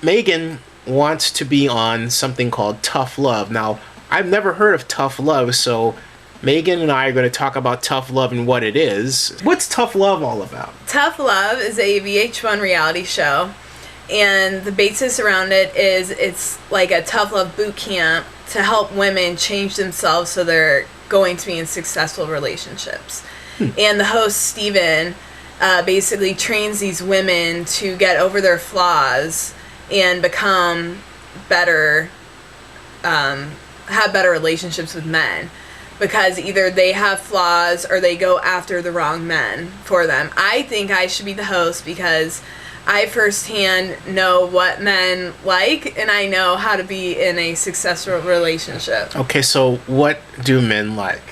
Megan wants to be on something called Tough Love. Now, I've never heard of Tough Love, so Megan and I are going to talk about Tough Love and what it is. What's Tough Love all about? Tough Love is a VH1 reality show, and the basis around it is it's like a tough love boot camp to help women change themselves so they're going to be in successful relationships. And the host, Steven, basically trains these women to get over their flaws and become better, have better relationships with men. Because either they have flaws or they go after the wrong men for them. I think I should be the host because I firsthand know what men like and I know how to be in a successful relationship. Okay, so what do men like?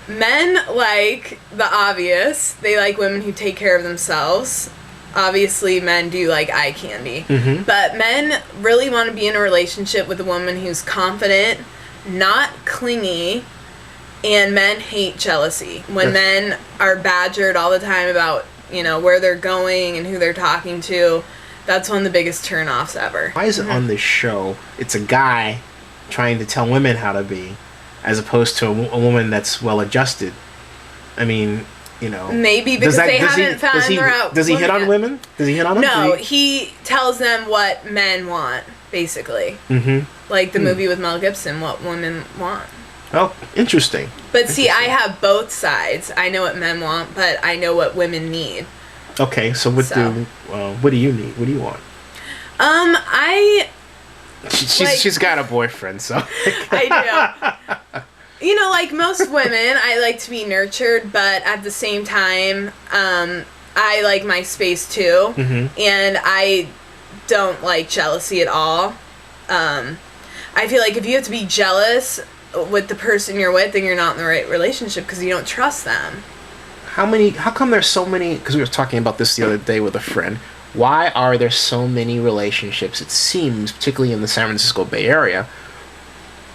Men like the obvious. They like women who take care of themselves. Obviously, men do like eye candy. Mm-hmm. But men really want to be in a relationship with a woman who's confident, not clingy, and men hate jealousy. When men are badgered all the time about, you know, where they're going and who they're talking to, that's one of the biggest turnoffs ever. Why is it on this show, it's a guy trying to tell women how to be, as opposed to a woman that's well-adjusted? I mean, you know... Maybe because they haven't found their out. Does he hit on women? Does he hit on them? No, he tells them what men want, basically. Mm-hmm. Like the movie with Mel Gibson, what women want. Oh, interesting. But see, I have both sides. I know what men want, but I know what women need. Okay, so what do you need? What do you want? She's got a boyfriend, so I do. You know, like most women, I like to be nurtured, but at the same time, I like my space too, and I don't like jealousy at all. I feel like if you have to be jealous with the person you're with, then you're not in the right relationship because you don't trust them. How come there's so many, because we were talking about this the other day with a friend, why are there so many relationships, it seems, particularly in the San Francisco Bay Area,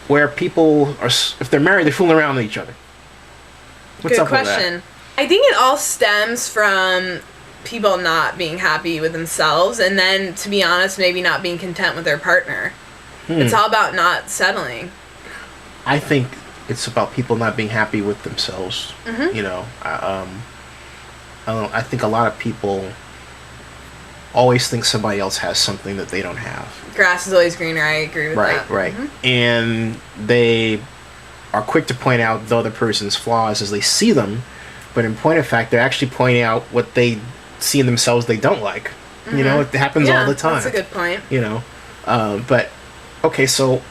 where people are, if they're married, they're fooling around with each other? What's up with that? Good question. I think it all stems from people not being happy with themselves, and then, to be honest, maybe not being content with their partner. It's all about not settling. I think it's about people not being happy with themselves. You know, I think a lot of people always think somebody else has something that they don't have. Grass is always greener. I agree with that. Right. And they are quick to point out the other person's flaws as they see them, but in point of fact, they're actually pointing out what they see in themselves they don't like. You know, it happens all the time. That's a good point. You know, but okay, so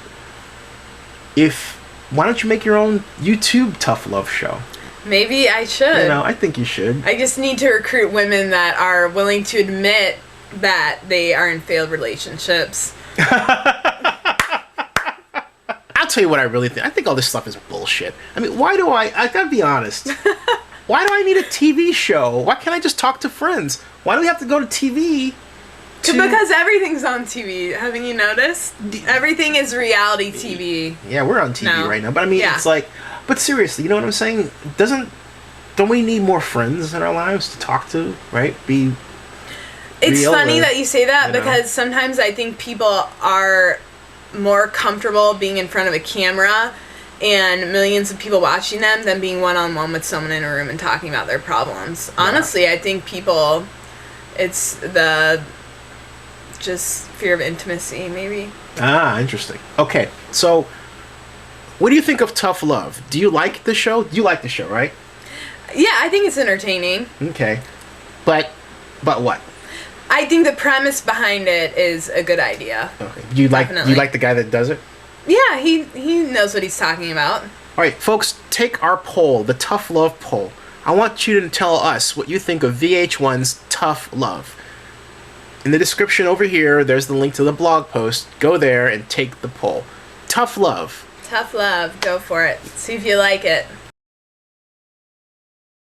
why don't you make your own YouTube tough love show? Maybe I should. You know, I think you should. I just need to recruit women that are willing to admit that they are in failed relationships. I'll tell you what I really think. I think all this stuff is bullshit. I mean, why do I gotta be honest. Why do I need a TV show? Why can't I just talk to friends? Why do we have to go to TV? Because everything's on TV. Haven't you noticed? Everything is reality TV. Yeah, we're on TV right now. But I mean, it's like... But seriously, you know what I'm saying? Don't we need more friends in our lives to talk to, right? It's funny that you say that because sometimes I think people are more comfortable being in front of a camera and millions of people watching them than being one-on-one with someone in a room and talking about their problems. Yeah. Honestly, I think people... It's the... just fear of intimacy, maybe. Ah, interesting. Okay, so what do you think of Tough Love? Do you like the show? You like the show, right? Yeah, I think it's entertaining. Okay. But what? I think the premise behind it is a good idea. Okay. You like the guy that does it? Yeah, he knows what he's talking about. All right, folks, take our poll, the Tough Love poll. I want you to tell us what you think of VH1's Tough Love. In the description over here, there's the link to the blog post. Go there and take the poll. Tough Love. Tough Love. Go for it. See if you like it.